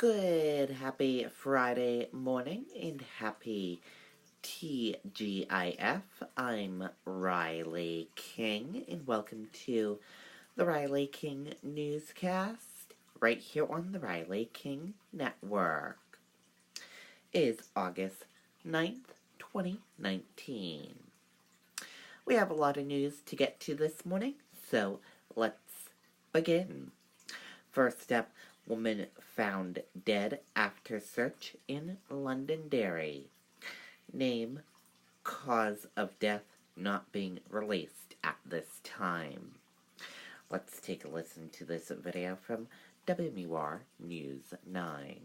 Good, happy Friday morning and happy TGIF. I'm Riley King and welcome to the Riley King Newscast right here on the Riley King Network. It is August 9th, 2019. We have a lot of news to get to this morning, so let's begin. First up, woman found dead after search in Londonderry. Name, cause of death not being released at this time. Let's take a listen to this video from WMUR News 9.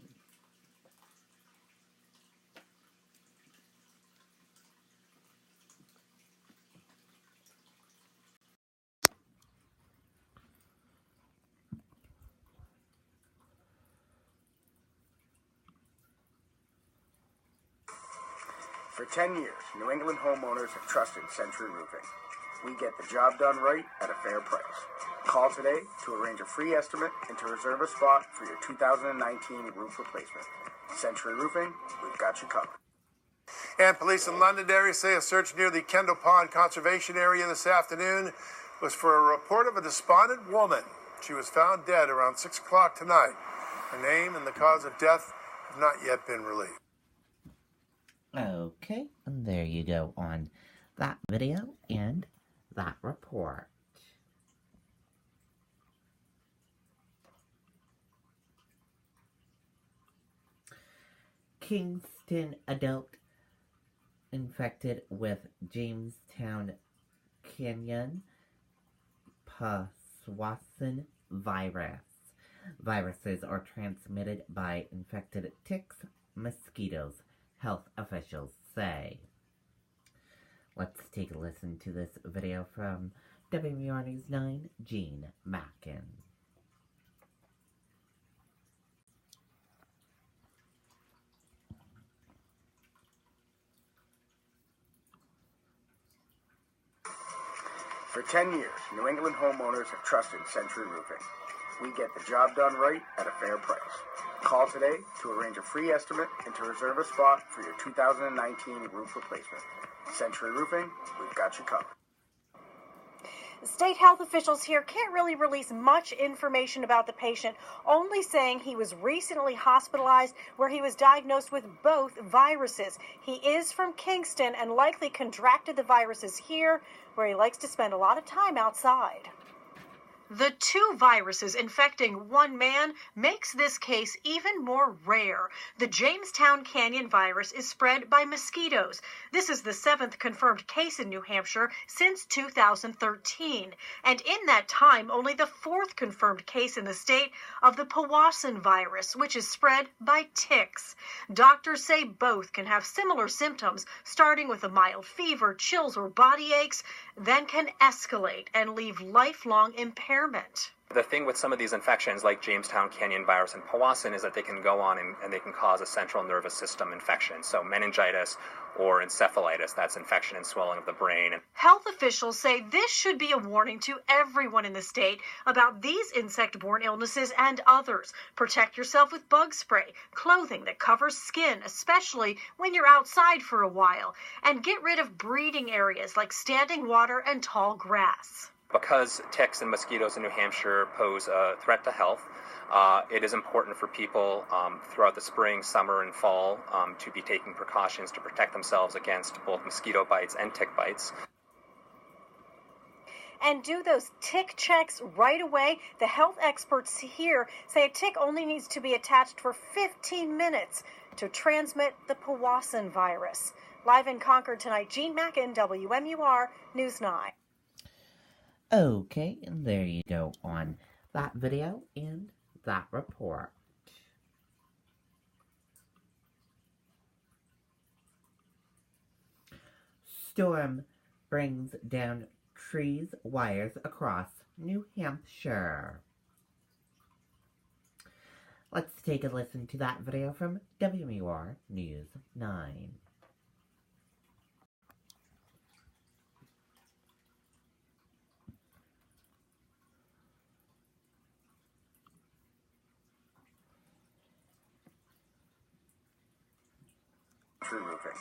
For 10 years, New England homeowners have trusted Century Roofing. We get the job done right at a fair price. Call today to arrange a free estimate and to reserve a spot for your 2019 roof replacement. Century Roofing, we've got you covered. And police in Londonderry say a search near the Kendall Pond Conservation Area this afternoon was for a report of a despondent woman. She was found dead around 6 o'clock tonight. Her name and the cause of death have not yet been released. Okay, and there you go on that video and that report. Kingston adult infected with Jamestown Canyon Powassan virus. Viruses are transmitted by infected ticks, mosquitoes, health officials say. Let's take a listen to this video from WMUR News 9, Jean Mackin. For 10 years, New England homeowners have trusted Century Roofing. We get the job done right at a fair price. Call today to arrange a free estimate and to reserve a spot for your 2019 roof replacement. Century Roofing, we've got you covered. State health officials here can't really release much information about the patient, only saying he was recently hospitalized where he was diagnosed with both viruses. He is from Kingston and likely contracted the viruses here, where he likes to spend a lot of time outside. The two viruses infecting one man makes this case even more rare. The Jamestown Canyon virus is spread by mosquitoes. This is the 7th confirmed case in New Hampshire since 2013. And in that time, only the 4th confirmed case in the state of the Powassan virus, which is spread by ticks. Doctors say both can have similar symptoms, starting with a mild fever, chills, or body aches, then can escalate and leave lifelong impairment. The thing with some of these infections, like Jamestown Canyon virus and Powassan, is that they can go on and they can cause a central nervous system infection. So meningitis or encephalitis, that's infection and swelling of the brain. Health officials say this should be a warning to everyone in the state about these insect-borne illnesses and others. Protect yourself with bug spray, clothing that covers skin, especially when you're outside for a while, and get rid of breeding areas like standing water and tall grass. Because ticks and mosquitoes in New Hampshire pose a threat to health, it is important for people throughout the spring, summer, and fall to be taking precautions to protect themselves against both mosquito bites and tick bites. And do those tick checks right away. The health experts here say a tick only needs to be attached for 15 minutes to transmit the Powassan virus. Live in Concord tonight, Jean Mackin, WMUR News 9. Okay, and there you go on that video and that report. Storm brings down trees, wires across New Hampshire. Let's take a listen to that video from WMUR News 9. Century Roofing.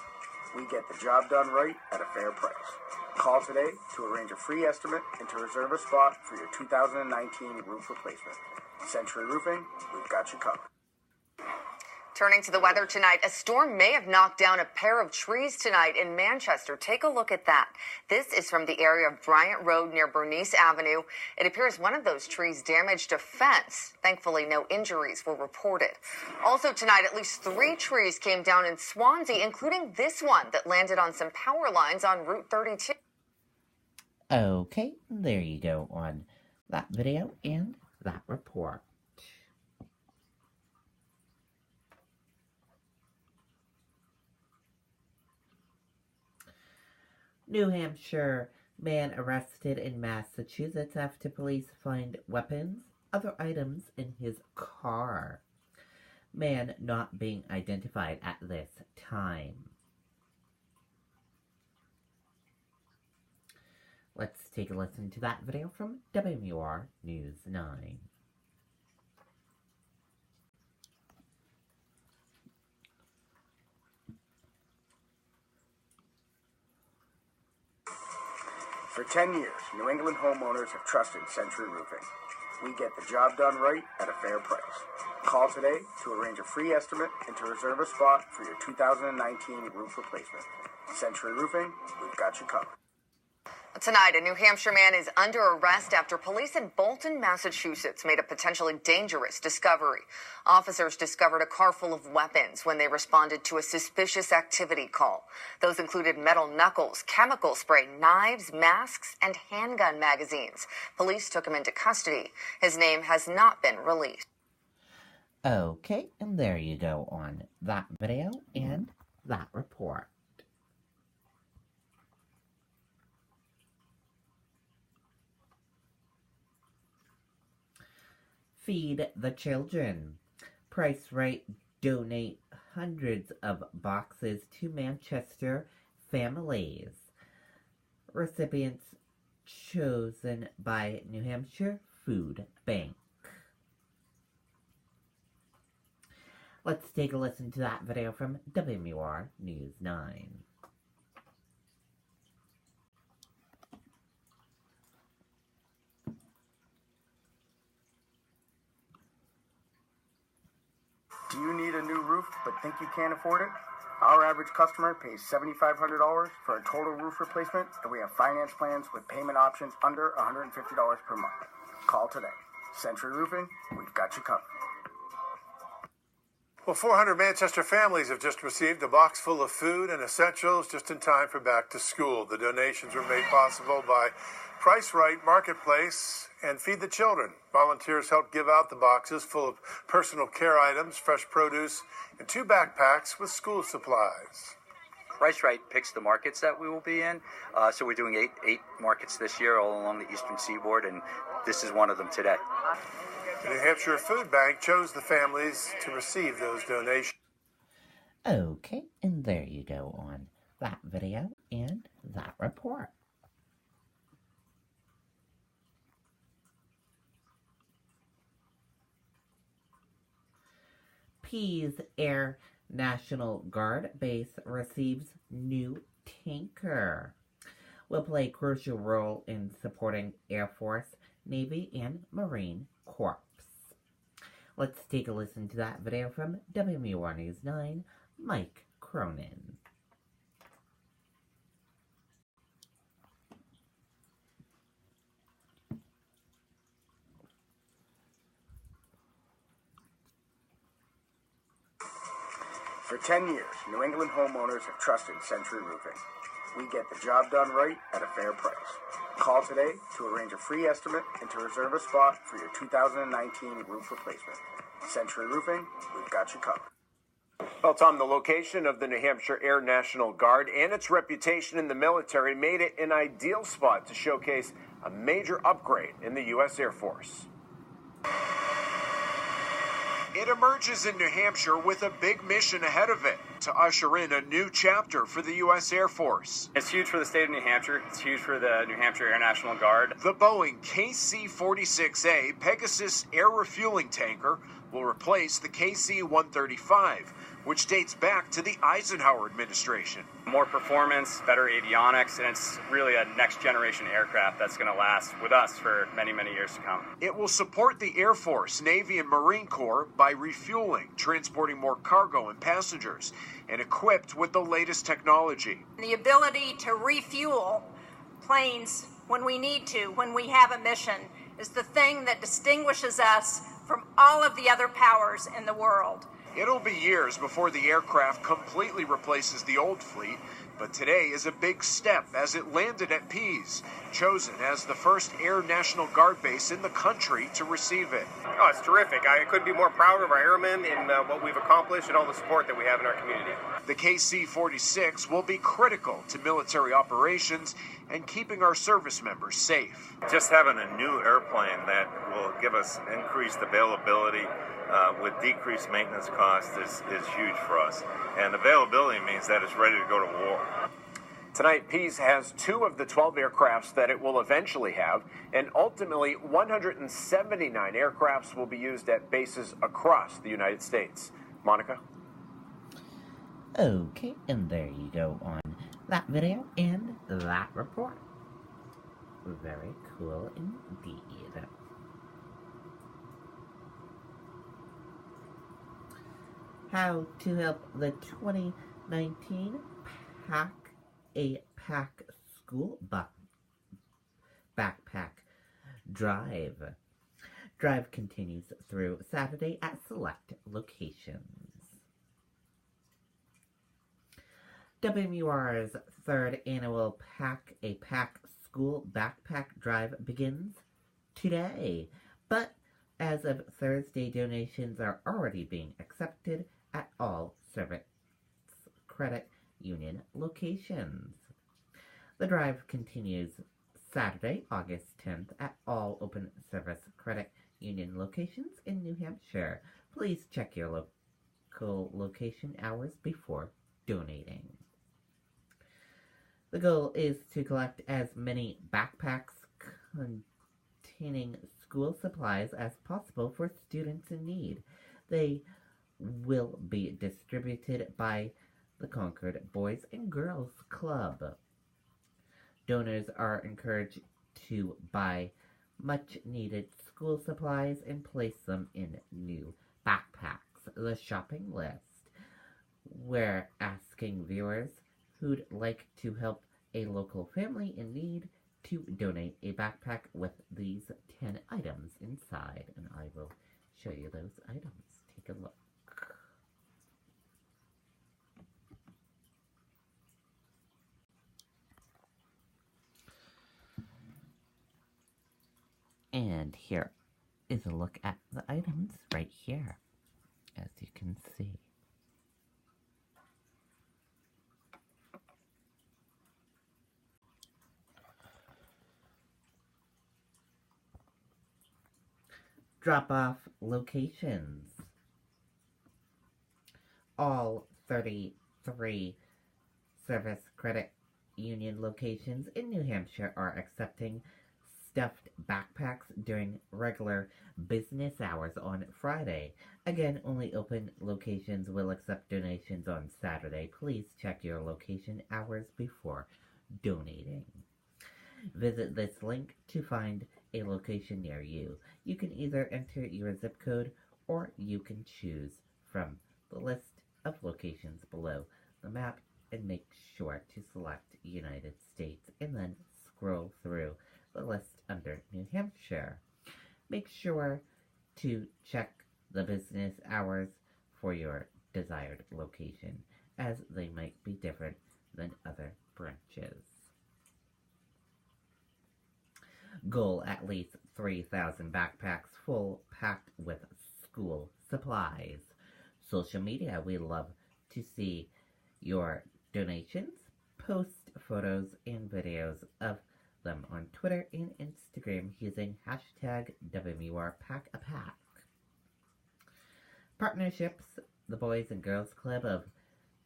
We get the job done right at a fair price. Call today to arrange a free estimate and to reserve a spot for your 2019 roof replacement. Century Roofing, we've got you covered. Turning to the weather tonight, a storm may have knocked down a pair of trees tonight in Manchester. Take a look at that. This is from the area of Bryant Road near Bernice Avenue. It appears one of those trees damaged a fence. Thankfully, no injuries were reported. Also tonight, at least 3 trees came down in Swansea, including this one that landed on some power lines on Route 32. Okay, there you go on that video and that report. New Hampshire man arrested in Massachusetts after police find weapons, other items in his car. Man not being identified at this time. Let's take a listen to that video from WMUR News 9. For 10 years, New England homeowners have trusted Century Roofing. We get the job done right at a fair price. Call today to arrange a free estimate and to reserve a spot for your 2019 roof replacement. Century Roofing, we've got you covered. Tonight, a New Hampshire man is under arrest after police in Bolton, Massachusetts made a potentially dangerous discovery. Officers discovered a car full of weapons when they responded to a suspicious activity call. Those included metal knuckles, chemical spray, knives, masks, and handgun magazines. Police took him into custody. His name has not been released. Okay, and there you go on that video and that report. Feed the children. Price Right donate hundreds of boxes to Manchester families. Recipients chosen by New Hampshire Food Bank. Let's take a listen to that video from WMUR News 9. Do you need a new roof but think you can't afford it? Our average customer pays $7,500 for a total roof replacement, and we have finance plans with payment options under $150 per month. Call today. Century Roofing, we've got you covered. Well, 400 Manchester families have just received a box full of food and essentials just in time for back to school. The donations were made possible by Price Right Marketplace and Feed the Children. Volunteers helped give out the boxes full of personal care items, fresh produce, and 2 backpacks with school supplies. Price Right picks the markets that we will be in. So we're doing eight markets this year all along the eastern seaboard, and this is one of them today. The New Hampshire Food Bank chose the families to receive those donations. Okay, and there you go on that video and that report. Pease Air National Guard Base receives new tanker. Will play a crucial role in supporting Air Force, Navy, and Marine Corps. Let's take a listen to that video from WMUR News 9, Mike Cronin. For 10 years, New England homeowners have trusted Century Roofing. We get the job done right at a fair price. Call today to arrange a free estimate and to reserve a spot for your 2019 roof replacement. Century Roofing, we've got you covered. Well, Tom, the location of the New Hampshire Air National Guard and its reputation in the military made it an ideal spot to showcase a major upgrade in the U.S. Air Force. It emerges in New Hampshire with a big mission ahead of it to usher in a new chapter for the U.S. Air Force. It's huge for the state of New Hampshire. It's huge for the New Hampshire Air National Guard. The Boeing KC-46A Pegasus air refueling tanker will replace the KC-135, which dates back to the Eisenhower administration. More performance, better avionics, and it's really a next-generation aircraft that's going to last with us for many, many years to come. It will support the Air Force, Navy, and Marine Corps by refueling, transporting more cargo and passengers, and equipped with the latest technology. The ability to refuel planes when we need to, when we have a mission, is the thing that distinguishes us from all of the other powers in the world. It'll be years before the aircraft completely replaces the old fleet, but today is a big step as it landed at Pease, chosen as the first Air National Guard base in the country to receive it. Oh, it's terrific. I couldn't be more proud of our airmen and what we've accomplished and all the support that we have in our community. The KC-46 will be critical to military operations and keeping our service members safe. Just having a new airplane that will give us increased availability with decreased maintenance costs is huge for us. And availability means that it's ready to go to war. Tonight, Pease has 2 of the 12 aircrafts that it will eventually have, and ultimately 179 aircrafts will be used at bases across the United States. Monica? Okay, and there you go on that video and that report. Very cool indeed. How to help the 2019 Pack a Pack School Backpack Drive. Drive continues through Saturday at select locations. WMUR's 3rd annual Pack a Pack School Backpack Drive begins today, but as of Thursday, donations are already being accepted at all Service Credit Union locations. The drive continues Saturday, August 10th at all Open Service Credit Union locations in New Hampshire. Please check your local location hours before donating. The goal is to collect as many backpacks containing school supplies as possible for students in need. They will be distributed by the Concord Boys and Girls Club. Donors are encouraged to buy much-needed school supplies and place them in new backpacks. The shopping list. We're asking viewers who'd like to help a local family in need to donate a backpack with these 10 items inside, and I will show you those items. Take a look. And here is a look at the items right here, as you can see. Drop-off locations. All 33 Service Credit Union locations in New Hampshire are accepting stuffed backpacks during regular business hours on Friday. Again, only open locations will accept donations on Saturday. Please check your location hours before donating. Visit this link to find a location near you. You can either enter your zip code or you can choose from the list of locations below the map and make sure to select United States and then scroll through the list under New Hampshire. Make sure to check the business hours for your desired location, as they might be different than other branches. Goal: at least 3,000 backpacks full packed with school supplies. Social media: we love to see your donations. Post photos and videos of them on Twitter and Instagram using hashtag WMURPackAPack. Partnerships: the Boys and Girls Club of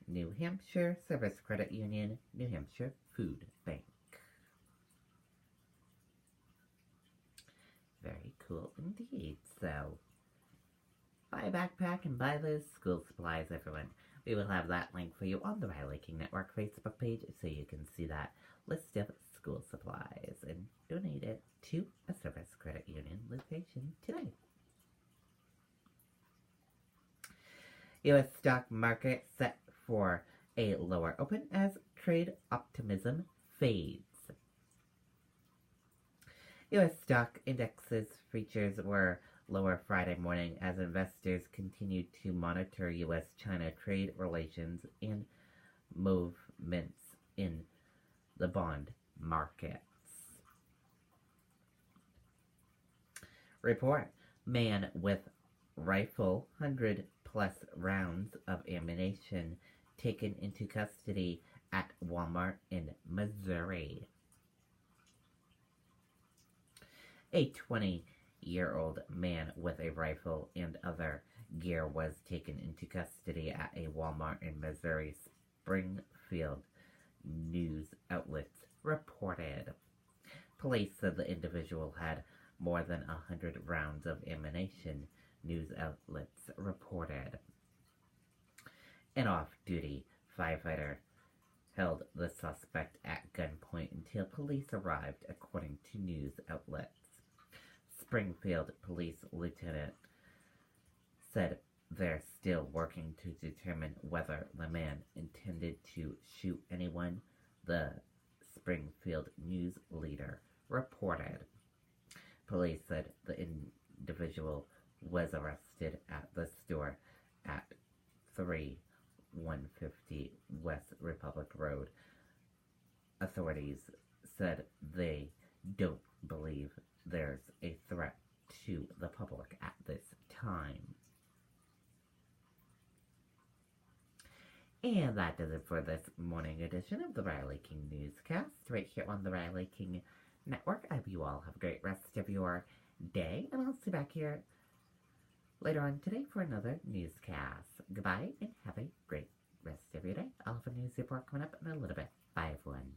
New Hampshire, Service Credit Union, New Hampshire Food Bank. Very cool indeed. So, Buy a backpack and buy those school supplies, everyone. We will have that link for you on the Riley King Network Facebook page so you can see that list of school supplies and donate it to a Service Credit Union location today. U.S. stock market set for a lower open as trade optimism fades. U.S. stock indexes features were lower Friday morning as investors continued to monitor U.S.-China trade relations and movements in the bond markets. Report: man with rifle, 100+ rounds of ammunition taken into custody at Walmart in Missouri. A 20-year-old man with a rifle and other gear was taken into custody at a Walmart in Missouri, Springfield news outlets reported. Police said the individual had more than 100 rounds of ammunition, news outlets reported. An off-duty firefighter held the suspect at gunpoint until police arrived, according to news outlets. Springfield Police Lieutenant said they're still working to determine whether the man intended to shoot anyone, the Springfield News leader reported. Police said the individual was arrested at the store at 3150 West Republic Road. Authorities said they don't believe there's a threat to the public at this time. And that does it for this morning edition of the Riley King Newscast, right here on the Riley King Network. I hope you all have a great rest of your day, and I'll see you back here later on today for another newscast. Goodbye, and have a great rest of your day. I'll have a news report coming up in a little bit. Bye, everyone.